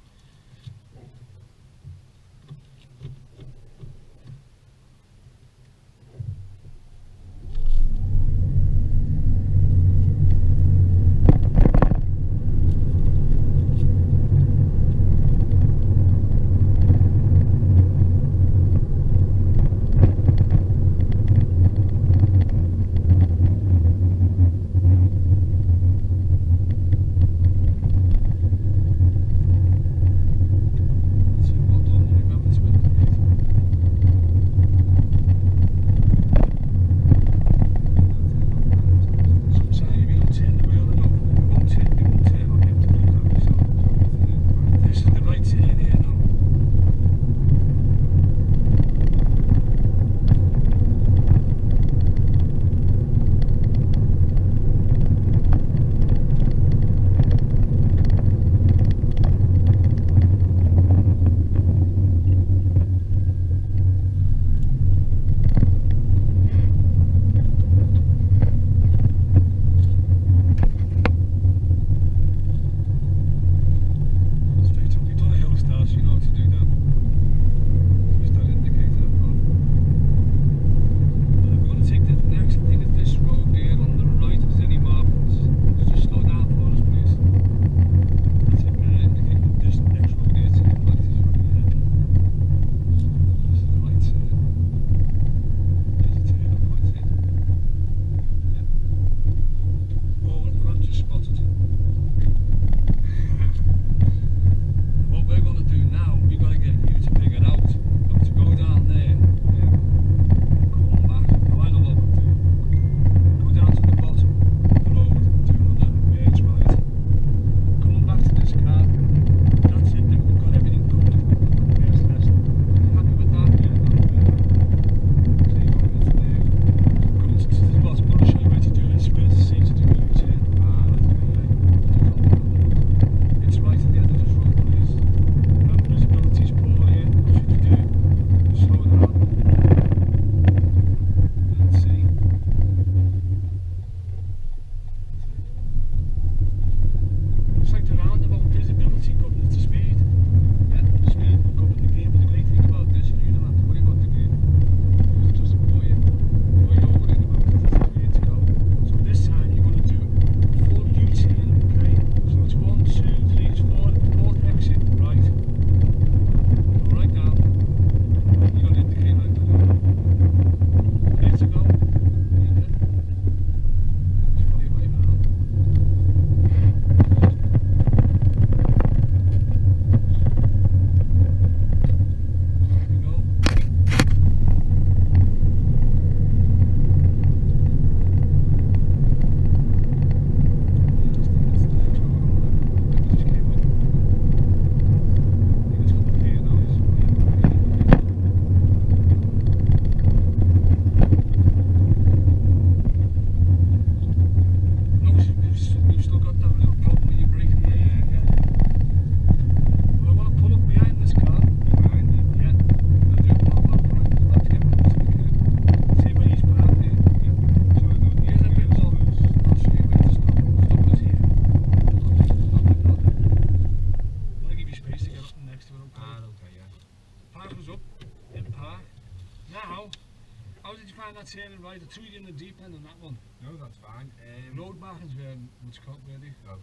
[SPEAKER 4] that turning right, I threw you in the deep end on that one.
[SPEAKER 3] No, that's fine.
[SPEAKER 4] Road markings were much caught really.
[SPEAKER 3] No.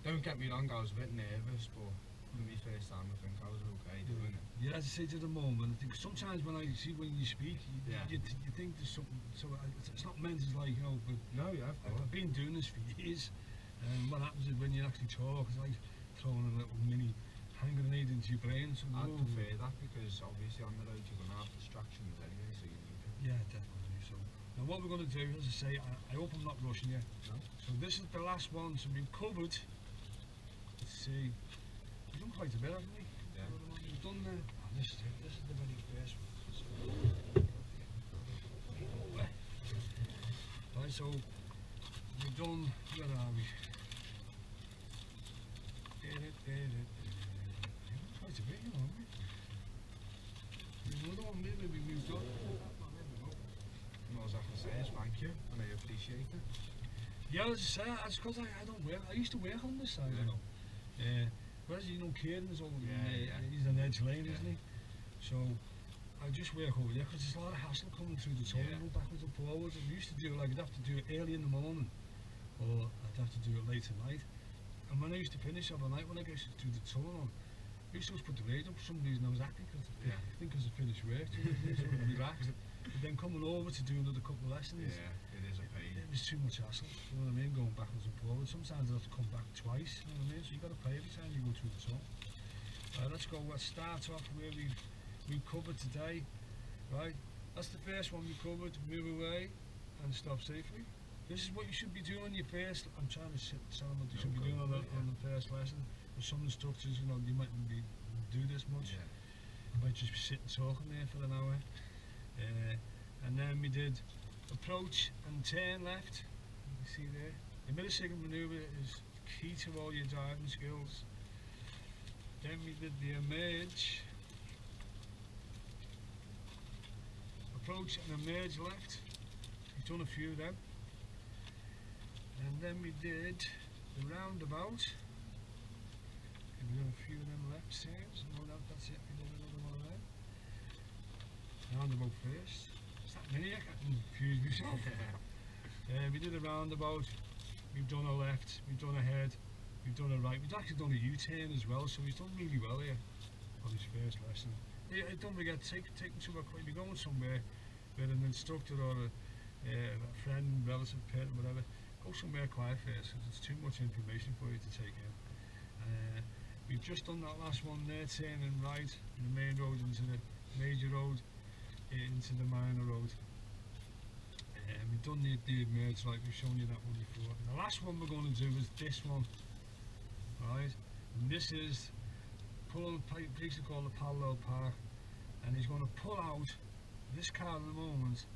[SPEAKER 3] Don't get me wrong, I was a bit nervous, but for my first time I think I was okay doing it.
[SPEAKER 4] Yeah, as I say to the moment, I think sometimes when I see when you speak, you think there's something, so it's not meant as like, you know, but
[SPEAKER 3] No, yeah, of course.
[SPEAKER 4] I've been doing this for years, and what happens is when you actually talk, it's like throwing a little mini hand grenade into your brain. So
[SPEAKER 3] I'd prefer that because obviously on the road you're going to have distractions anyway, so you need it.
[SPEAKER 4] Yeah, definitely. So now what we're going to do, as I say, I hope I'm not rushing you.
[SPEAKER 3] No?
[SPEAKER 4] So this is the last one, so we've covered, let's see, we've done quite a bit, haven't we?
[SPEAKER 3] Yeah.
[SPEAKER 4] We've done the, this is the very first one. So, right, so we've done, where are we? Quite a bit, you know, haven't we? There's another one maybe we moved on.
[SPEAKER 3] And all I can say is thank you, and I appreciate it.
[SPEAKER 4] Yeah, as I say, that's because I don't work. I used to work on this side, you know. Whereas, you know, Kieran's over he's an edge lane, isn't he? So I just work over there because there's a lot of hassle coming through the tunnel, going backwards and forwards. And we used to do it like I'd have to do it early in the morning, or I'd have to do it late at night. And when I used to finish overnight, when I get through the tunnel, I used to just put the radio up for some reason. I was acting because I think because I finished work, so relaxed. But then coming over to do another couple of lessons,
[SPEAKER 3] it is a pain.
[SPEAKER 4] it was too much hassle, you know what I mean, going backwards and forwards. Sometimes I have to come back twice, you know what I mean, so you've got to pay every time you go through the tunnel. Let's start off where we covered today, right? That's the first one we covered, move away and stop safely. This is what you should be doing your first, I'm trying to tell them what you should be doing on the first lesson. With some instructors, you know, you might not do this much. You might just be sitting talking there for an hour. And then we did approach and turn left. You see there. The millisecond manoeuvre is key to all your driving skills. Then we did the emerge. Approach and emerge left. We've done a few of them. And then we did the roundabout. And we did a few of them left turns. No, that's it. We did another one of them. Roundabout first. Is that many? I can't confuse myself. We did a roundabout. We've done a left. We've done a head. We've done a right. We've actually done a U-turn as well. So he's done really well here on his first lesson. Don't forget, take him to if you're going somewhere with an instructor or a friend, relative, parent, whatever. Go somewhere quiet first, because it's too much information for you to take in. We've just done that last one there, turning right in the main road into the major road, into the minor road. We've done the emerge right, we've shown you that one before. And the last one we're going to do is this one, right? And this is basically called the parallel park, and he's going to pull out this car in the moment,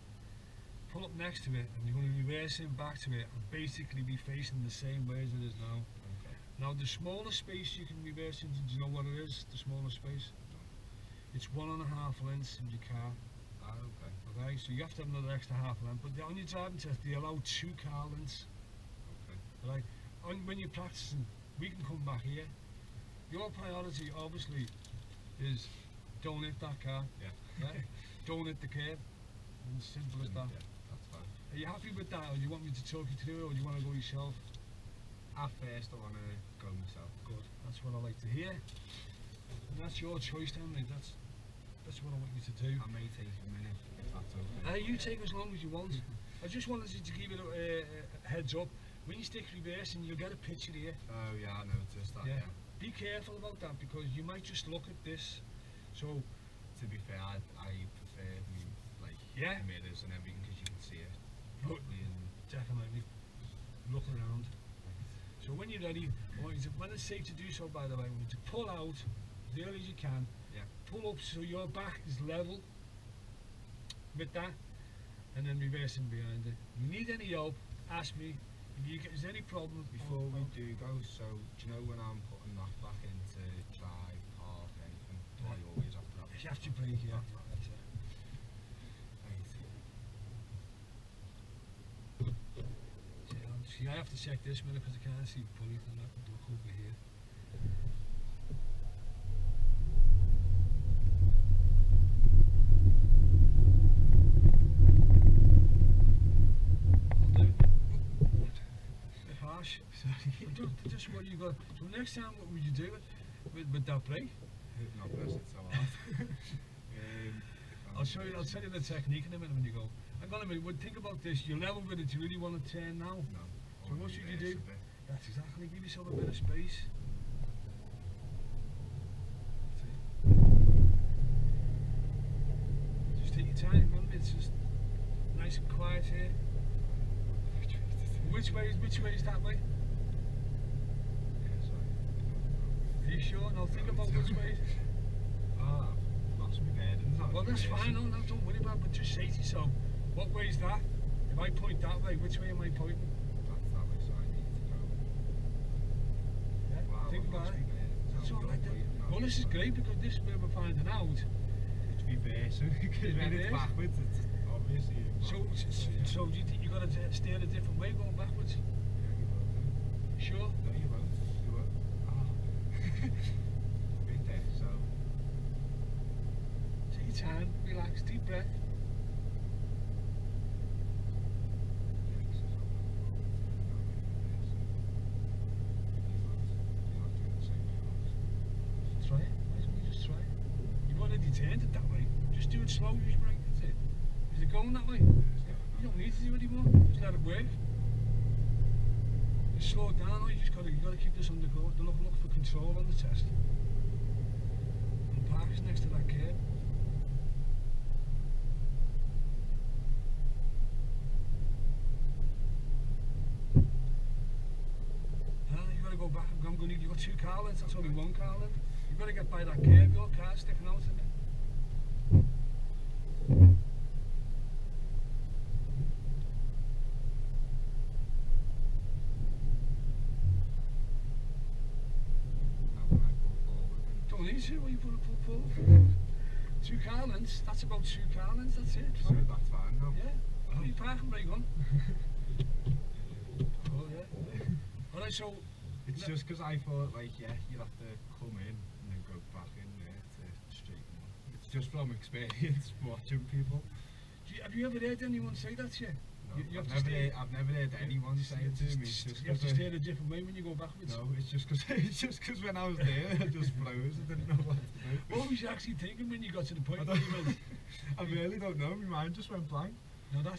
[SPEAKER 4] pull up next to it, and you're going to reverse him back to it and basically be facing the same way as it is now.
[SPEAKER 3] Okay.
[SPEAKER 4] Now the smaller space you can reverse into, do you know what it is, the smaller space? It's 1.5 lengths in your car.
[SPEAKER 3] Okay.
[SPEAKER 4] Okay, so you have to have another extra half length, but on your driving test they allow 2 car lengths.
[SPEAKER 3] Okay.
[SPEAKER 4] Right? When you're practicing, we can come back here. Your priority obviously is don't hit that car.
[SPEAKER 3] Yeah.
[SPEAKER 4] Don't hit the curb. And it's simple as that.
[SPEAKER 3] Yeah, that's fine.
[SPEAKER 4] Are you happy with that, or do you want me to talk you through it, or do you want to go yourself?
[SPEAKER 3] At first I want to go myself.
[SPEAKER 4] Good. That's what I like to hear. And that's your choice then, mate. That's what I want you to do.
[SPEAKER 3] I may take a minute if that's okay.
[SPEAKER 4] You take as long as you want. I just wanted you to give it a heads up. When you stick reversing, you'll get a picture here.
[SPEAKER 3] Oh yeah, I noticed that. Yeah.
[SPEAKER 4] Be careful about that, because you might just look at this. So,
[SPEAKER 3] to be fair, I prefer mirrors and everything because you can see it properly. And
[SPEAKER 4] definitely look around. So when you're ready, I want you to, when it's safe to do so, by the way, I want you to pull out as early as you can.
[SPEAKER 3] Yeah.
[SPEAKER 4] Pull up so your back is level with that, and then reversing behind it. If you need any help, ask me. If you get, is there any problem?
[SPEAKER 3] Before we do go, so do you know when I'm putting that back into drive, park, anything, do I always have to have
[SPEAKER 4] You have to brake, yeah. See, I have to check this minute because I can't see fully from that. Look over here. just what you got. So next time, what would you do with that brake?
[SPEAKER 3] Not press it so hard.
[SPEAKER 4] I'll show you. I'll tell you the technique in a minute when you go. Hang on a minute. Think about this. You're level with it. Do you really want to turn now?
[SPEAKER 3] No.
[SPEAKER 4] So what should you do? That's exactly. Give yourself a bit of space. Just take your time. Remember, it's just nice and quiet here. Which way is that way? Are you sure? Now think about which way.
[SPEAKER 3] Ah, lost my bearings.
[SPEAKER 4] Well, that's fine. No, don't worry about it. But just say to yourself, what way is that? If I point that way, which way am I pointing?
[SPEAKER 3] That's that way, so I need to go.
[SPEAKER 4] Yeah,
[SPEAKER 3] Wow,
[SPEAKER 4] think
[SPEAKER 3] I've
[SPEAKER 4] about
[SPEAKER 3] lost
[SPEAKER 4] it.
[SPEAKER 3] my bearings.
[SPEAKER 4] It's all right then.
[SPEAKER 3] No,
[SPEAKER 4] Well, this is great because this is where we're finding out.
[SPEAKER 3] It's reverse, because when it's backwards, it's obviously.
[SPEAKER 4] So do you think you've got to steer a different way going backwards?
[SPEAKER 3] Yeah, you will do.
[SPEAKER 4] Sure?
[SPEAKER 3] No, you won't. You won't. Ah. Right there, so.
[SPEAKER 4] Take your time, relax, deep breath. Try it. Why don't you just try it? You've already turned it that way. Just do it slow, use brake, that's it. Is it going that way? You don't need to do it anymore. Just let it work. Just slow it down. You got to keep this under control. Look for control on the test. And park is next to that curb. You got to go back. You've got 2 car lengths. That's only 1 car length. You've got to get by that curb. Your car's sticking out in it. Don't need to. What you put a pull forward? 2 car lengths. That's about 2 car lengths. That's it.
[SPEAKER 3] So that's fine now.
[SPEAKER 4] Yeah. Put your parking brake on. Oh yeah. Alright, so
[SPEAKER 3] It's just because I thought, like, yeah, you'd have to come in and then go back in there to straighten up. It's just from experience watching people.
[SPEAKER 4] have you ever heard anyone say that to you?
[SPEAKER 3] No,
[SPEAKER 4] You have to
[SPEAKER 3] I've
[SPEAKER 4] steer-
[SPEAKER 3] never heard anyone say it to me. It's just
[SPEAKER 4] You have to
[SPEAKER 3] 'cause
[SPEAKER 4] steer a different way when you go backwards.
[SPEAKER 3] no, it's just because when I was there, I just froze. I didn't know what to do.
[SPEAKER 4] What was you actually thinking when you got to the point
[SPEAKER 3] I
[SPEAKER 4] where you went?
[SPEAKER 3] I really don't know. My mind just went blank.
[SPEAKER 4] No, that.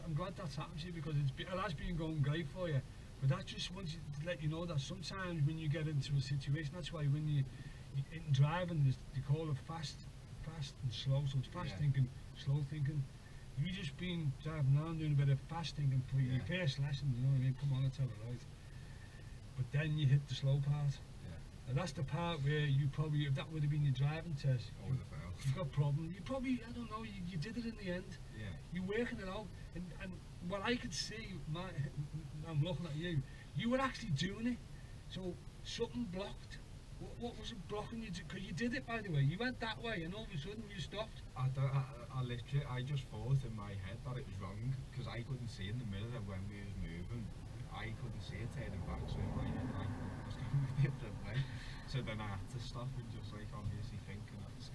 [SPEAKER 4] I'm glad that's happened to you because it has been going great for you. But that just wants to let you know that sometimes when you get into a situation, that's why when you in driving, they call it fast and slow. So it's fast
[SPEAKER 3] Yeah.
[SPEAKER 4] thinking, slow thinking. You just been driving around doing a bit of fast thinking for your
[SPEAKER 3] Yeah.
[SPEAKER 4] first lesson. You know what I mean? Come on, let's have it right. But then you hit the slow part.
[SPEAKER 3] Yeah.
[SPEAKER 4] And that's the part where you probably, if that would have been your driving test,
[SPEAKER 3] I would have failed.
[SPEAKER 4] you got problem. You probably, I don't know, you did it in the end.
[SPEAKER 3] Yeah.
[SPEAKER 4] You're working it out, and what I could see, I'm looking at you, you were actually doing it. So something blocked. What was it blocking you? Because you did it, by the way. You went that way, and all of a sudden you stopped.
[SPEAKER 3] I literally, I just thought in my head that it was wrong because I couldn't see in the mirror when we was moving. I couldn't see it turning back, so in my head I thought it was going a different way. So then I had to stop and just like obviously thinking that's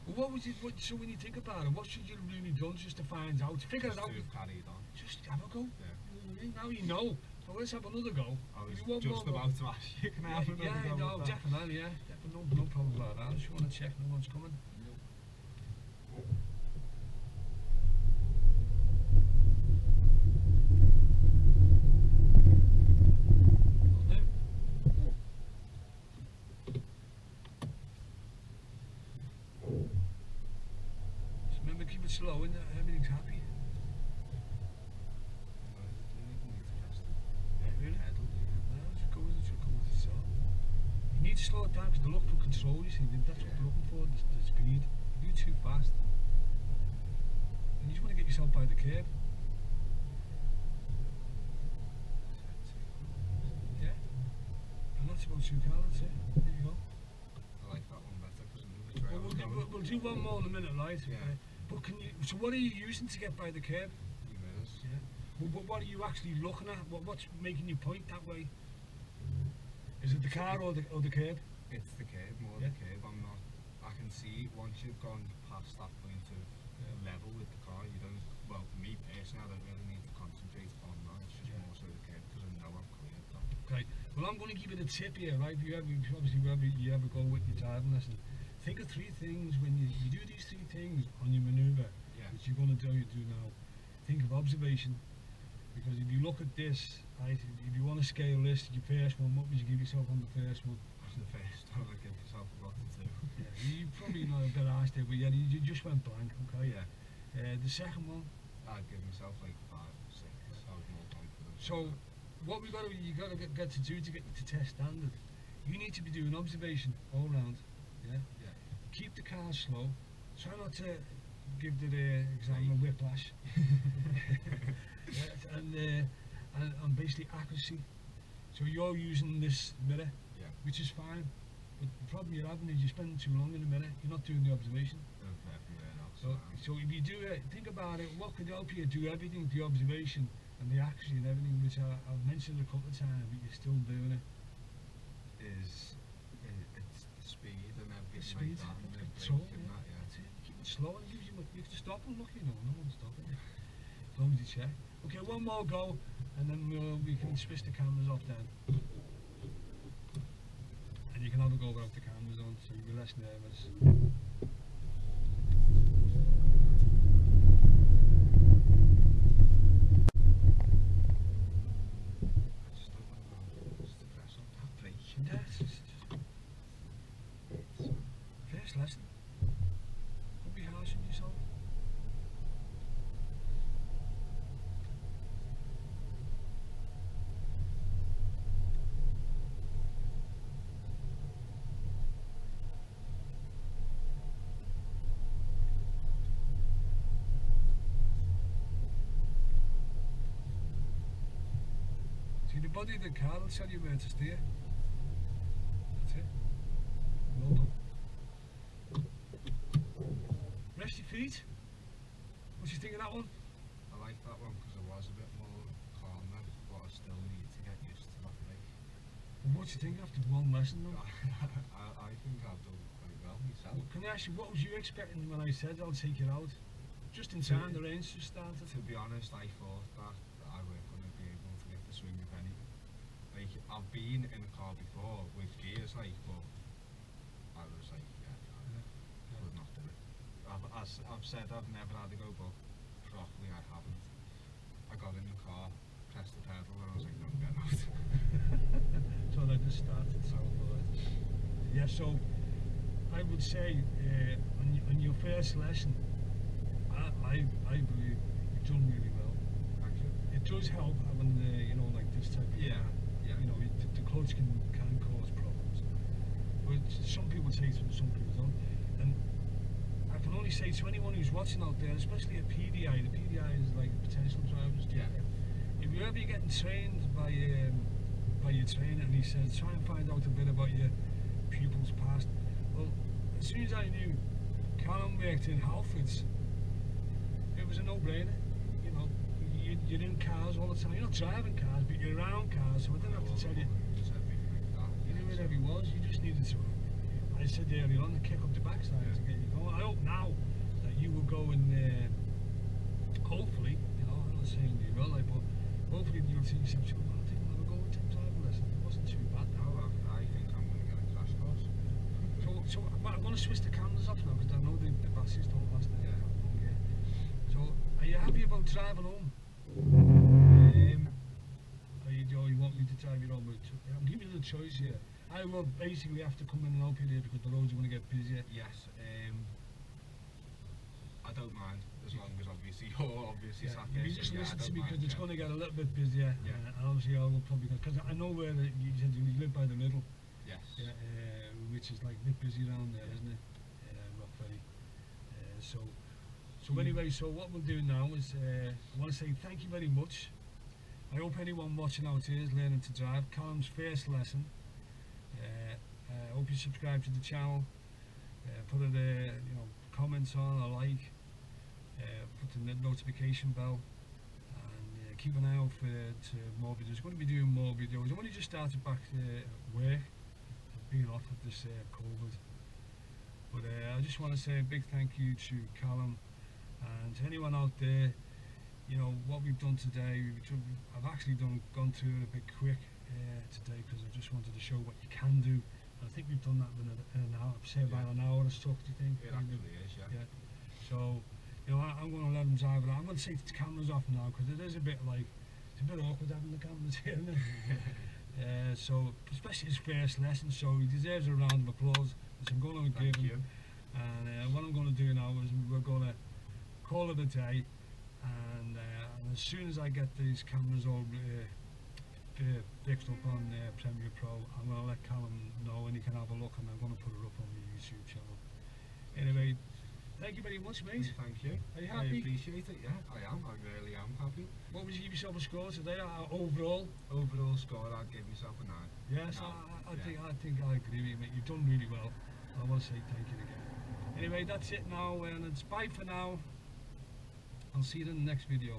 [SPEAKER 4] Well, so when you think about it, what should you have really done just to find out? Figure it
[SPEAKER 3] just
[SPEAKER 4] out.
[SPEAKER 3] to have carried on.
[SPEAKER 4] Just have a go.
[SPEAKER 3] Yeah.
[SPEAKER 4] You know what I mean? Now you know. So let's have another go.
[SPEAKER 3] I was
[SPEAKER 4] If you want
[SPEAKER 3] just
[SPEAKER 4] more,
[SPEAKER 3] about to ask you, can I have another
[SPEAKER 4] yeah,
[SPEAKER 3] go
[SPEAKER 4] no,
[SPEAKER 3] with that?
[SPEAKER 4] definitely, yeah. Definitely, no problem about that. If you want to check no one's coming. Just remember, keep it slow and everything's happy. Really? No, it should go with itself. You need to slow it down because they look for control, you see. That's what they're looking for, the speed. If you're too fast, and you just want to get yourself by the curb. Yeah. And that's about 2 cars, that's it. There you go.
[SPEAKER 3] I like that one better because the trail
[SPEAKER 4] Well,
[SPEAKER 3] was going.
[SPEAKER 4] we'll do one more in a minute, right?
[SPEAKER 3] Yeah.
[SPEAKER 4] But so what are you using to get by the curb?
[SPEAKER 3] The mirrors.
[SPEAKER 4] Yeah. What are you actually looking at? What's making you point that way? Is it the car or the curb?
[SPEAKER 3] It's the curb, more
[SPEAKER 4] Yeah.
[SPEAKER 3] the curb. I can see once you've gone past that point of level with the car, you don't, well for me personally, I don't really need to concentrate on that. It's just more so the curb because I know I've cleared that.
[SPEAKER 4] Okay. Well, I'm going to give you the tip here, right? If you ever, obviously, wherever you ever go with your driving lesson, think of 3 things when you do these 3 things on your manoeuvre, which you're going to do now. Think of observation, because if you look at this, right, if you want to scale this, your first one, what would you give yourself on the first one?
[SPEAKER 3] The first time I give yourself a lot to do.
[SPEAKER 4] Yeah, you probably know a bit asked it, but yeah, you just went blank, okay?
[SPEAKER 3] Yeah.
[SPEAKER 4] The second one,
[SPEAKER 3] I'd give myself like 5, 6. I was more confident.
[SPEAKER 4] so what you got to get to do to get to test standard, you need to be doing observation all round. Yeah.
[SPEAKER 3] Yeah.
[SPEAKER 4] Keep the car slow. Try not to give the examiner whiplash. Yeah, and basically accuracy. So you're using this mirror, which is fine. But the problem you're having is you're spending too long in the mirror. You're not doing the observation. So if you do it, think about it. What could help you do everything? The observation and the accuracy and everything, which I've mentioned a couple of times, but you're still doing it.
[SPEAKER 3] It's the speed and everything.
[SPEAKER 4] The speed,
[SPEAKER 3] like that,
[SPEAKER 4] control,
[SPEAKER 3] that,
[SPEAKER 4] that's it. Keep it slow and gives you can stop and look, no one's stopping you. As long as you check. Okay, one more go, and then we can switch the cameras off then. And you can have a go without the cameras on, so you'll be less nervous. First lesson. Don't be harsh on yourself. See, the body of the car will tell you where to steer. That's it. Well done. Rest your feet. What do you think of that one?
[SPEAKER 3] I like that one because I was a bit more calm then, but I still need to get used to that thing.
[SPEAKER 4] And what do you think after one lesson though?
[SPEAKER 3] I think I've done quite well myself.
[SPEAKER 4] Well, can I ask you, what was you expecting when I said I'll take you out? Just in time, the rain's just started.
[SPEAKER 3] To be honest, I thought that I weren't going to be able to get the swing of anything. Like, I've been in a car before with gears, like, but I was like, could not do it. As I've said, I've never had to go, but properly I haven't. I got in the car, pressed the pedal, and I was like, no, I'm getting out.
[SPEAKER 4] So that just started, so yeah, so I would say on your first lesson, I believe you've done really well.
[SPEAKER 3] Thank you.
[SPEAKER 4] It does help having like this type of car. The clutch can cause problems, but some people take it, some people don't. And I can only say to anyone who's watching out there, especially a PDI, the PDI is like a potential driver's instructor. If you're ever getting trained by your trainer and he says, try and find out a bit about your pupils past. Well, as soon as I knew Callum worked in Halfords, it was a no-brainer. You're in cars all the time. You're not driving cars, but you're around cars, so I didn't have to tell you. You knew where he was, you just needed to, I said earlier on, to kick up the backside to get you going. I hope now that you will go and hopefully, I'm not saying you will, but hopefully you'll see yourself, I think I'll have a go with Tim driving lesson. It wasn't too bad.
[SPEAKER 3] No, I think I'm going to get a crash course.
[SPEAKER 4] So I'm going to switch the cameras off now because I know the batteries don't last that long. Yeah. So are you happy about driving home? Or you want me to drive you home? I'm giving you the choice here. I will basically have to come in and help you there because the roads are going to get busier.
[SPEAKER 3] Yes. I don't mind as long as obviously you're sat there.
[SPEAKER 4] You just listen to me because it's going to get a little bit busier. And obviously I will probably, because I know where you said you live by the middle.
[SPEAKER 3] Yes.
[SPEAKER 4] Which is like a bit busy around there, isn't it? Not very. So anyway, so what we'll do now is I want to say thank you very much. I hope anyone watching out here is learning to drive. Callum's first lesson. I hope you subscribe to the channel. Put a comments on, a like. Put the notification bell. And keep an eye out for more videos. I'm going to be doing more videos. I've only just started back to work. I've been off with this COVID. But I just want to say a big thank you to Callum and to anyone out there. What we've done today, I've actually gone through it a bit quick. today because I just wanted to show what you can do. And I think we've done that in an hour, say about an hour or so. Do you think?
[SPEAKER 3] It actually is, yeah.
[SPEAKER 4] So, you know, I'm going to let him drive it. I'm going to take the cameras off now because it is a bit like, it's a bit awkward having the cameras here, isn't it? So, especially his first lesson, so he deserves a round of applause, which I'm going to give him. And what I'm going to do now is we're going to call it a day, and as soon as I get these cameras all fixed up on Premiere Pro, I'm going to let Callum know and he can have a look, and I'm going to put it up on my YouTube channel. Anyway, thank you very much, mate.
[SPEAKER 3] Thank you.
[SPEAKER 4] Are you happy?
[SPEAKER 3] I appreciate it, yeah, I am. I really am happy.
[SPEAKER 4] What would you give yourself a score today, overall?
[SPEAKER 3] Overall score, I'd give myself a 9.
[SPEAKER 4] Yes, I think I agree with you, mate. You've done really well. I want to say thank you again. Anyway, that's it now, and it's bye for now. I'll see you in the next video.